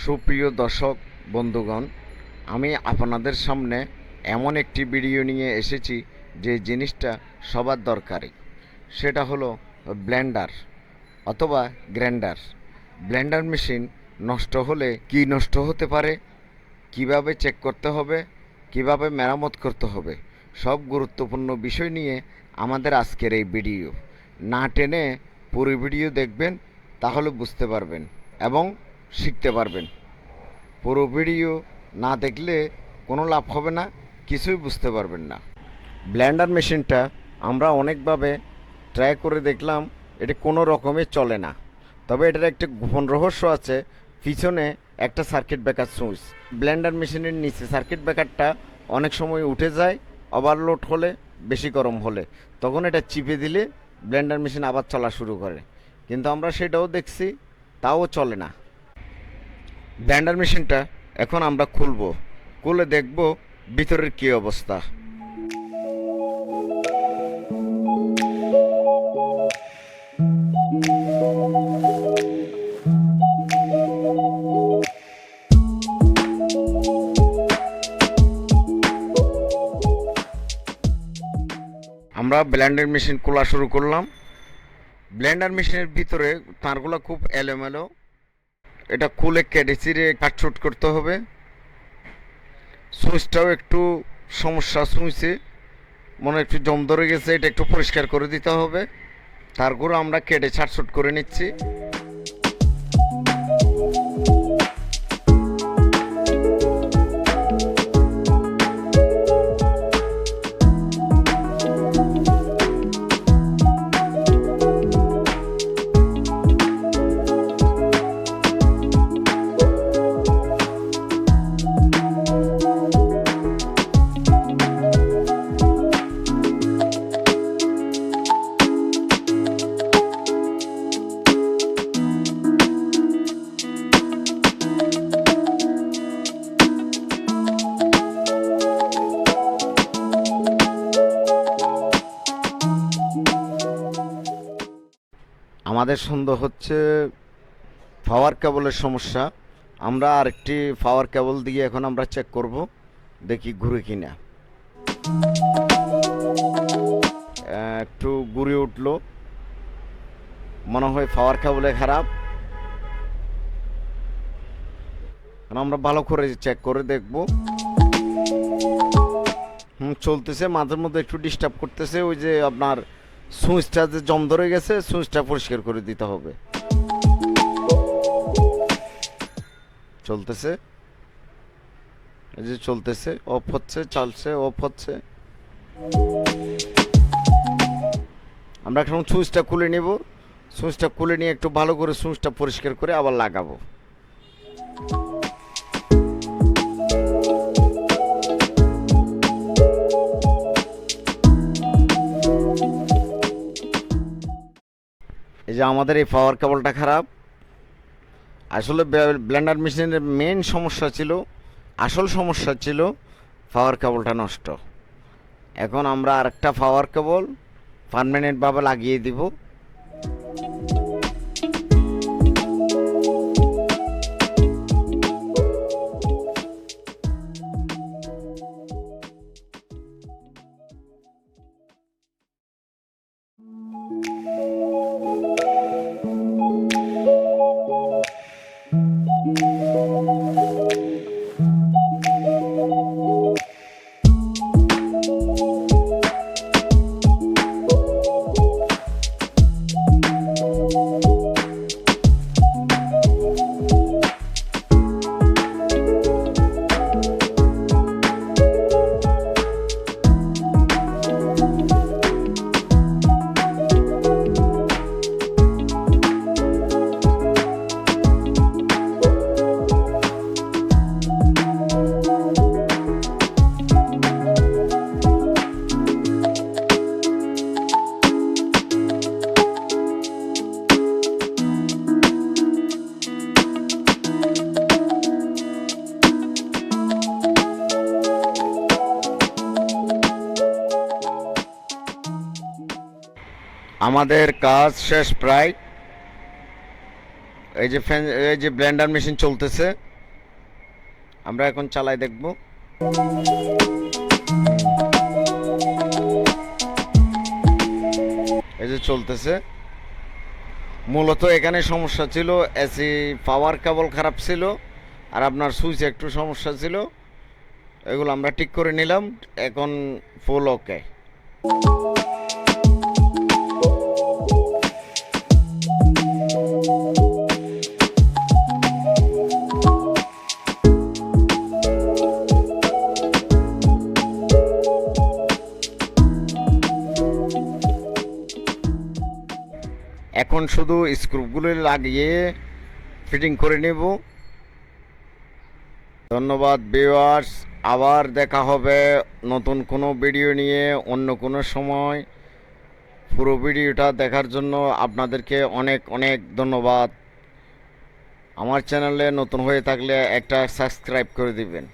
সুপ্রিয় দর্শক বন্ধুগণ, আমি আপনাদের সামনে এমন একটি ভিডিও নিয়ে এসেছি যে জিনিসটা সবার দরকারি। সেটা হলো ব্লেন্ডার অথবা গ্রাইন্ডার। ব্লেন্ডার মেশিন নষ্ট হলে কি নষ্ট হতে পারে, কিভাবে চেক করতে হবে, কিভাবে মেরামত করতে হবে, সব গুরুত্বপূর্ণ বিষয় নিয়ে আমাদের আজকের এই ভিডিও। না টেনে পুরো ভিডিও দেখবেন, তাহলে বুঝতে পারবেন এবং শিখতে পারবেন। পুরো ভিডিও না দেখলে কোনো লাভ হবে না, কিছুই বুঝতে পারবেন না। ব্লেন্ডার মেশিনটা আমরা অনেকভাবে ট্রাই করে দেখলাম, এটি কোনো রকমে চলে না। তবে এটার একটা গোপন রহস্য আছে। পিছনে একটা সার্কিট ব্রেকার সুইচ, ব্লেন্ডার মেশিনের নিচে সার্কিট ব্রেকারটা অনেক সময় উঠে যায় ওভারলোড হলে, বেশি গরম হলে। তখন এটা চিপে দিলে ব্লেন্ডার মেশিন আবার চলা শুরু করে, কিন্তু আমরা সেটাও দেখছি, তাও চলে না। ব্লেন্ডার মেশিনটা এখন আমরা খুলে দেখব ভিতরের কী অবস্থা। আমরা ব্লেন্ডার মেশিন খোলা শুরু করলাম। ব্লেন্ডার মেশিনের ভিতরে তারগুলো খুব এলোমেলো, এটা খুলে কেটে চিরে কাটছুট করতে হবে। সুইচটাও একটু সমস্যা, সুইচে মনে একটু জম ধরে গেছে, এটা একটু পরিষ্কার করে দিতে হবে। তারগুলো আমরা কেটে ছাটছুট করে নিচ্ছি। আমাদের সন্দেহ হচ্ছে পাওয়ার কেবলের সমস্যা। আমরা আরেকটি পাওয়ার কেবল দিয়ে এখন আমরা চেক করব, দেখি ঘুরে কিনা। একটু ঘুরে উঠলো, মনে হয় পাওয়ার কেবলে খারাপ। আমরা ভালো করে চেক করে দেখব। চলতেছে, মাঝে মধ্যে একটু ডিস্টার্ব করতেছে। ওই যে আপনার সুইচটা যে জম ধরে গেছে, সুইচটা পরিষ্কার করে দিতে হবে। চলতেছে, এই যে চলতেছে, অফ হচ্ছে, চলছে, অফ হচ্ছে। আমরা এখন সুইচটা খুলে নিব। সুইচটা খুলে নিয়ে একটু ভালো করে সুইচটা পরিষ্কার করে আবার লাগাবো। এই যে আমাদের এই পাওয়ার কেবলটা খারাপ। আসলে ব্লেন্ডার মেশিনের মেন সমস্যা ছিল, আসল সমস্যা ছিল পাওয়ার কেবলটা নষ্ট। এখন আমরা আরেকটা পাওয়ার কেবল পার্মানেন্টভাবে লাগিয়ে দিব। আমাদের কাজ শেষ প্রায়। এই যে ব্লেন্ডার মেশিন চলতেছে, আমরা এখন চালাই দেখব। এই যে চলতেছে। মূলত এখানে সমস্যা ছিল এসি পাওয়ার কেবল খারাপ ছিল, আর আপনার সুইচে একটু সমস্যা ছিল। এগুলো আমরা ঠিক করে নিলাম, এখন ফুল ওকে। এখন শুধু স্ক্রুগুলো লাগিয়ে ফিটিং করে নেব। ধন্যবাদ ভিউয়ার্স, আবার দেখা হবে নতুন কোনো ভিডিও নিয়ে অন্য কোনো সময়। পুরো ভিডিওটা দেখার জন্য আপনাদেরকে অনেক অনেক ধন্যবাদ। আমার চ্যানেলে নতুন হয়ে থাকলে একটা সাবস্ক্রাইব করে দিবেন।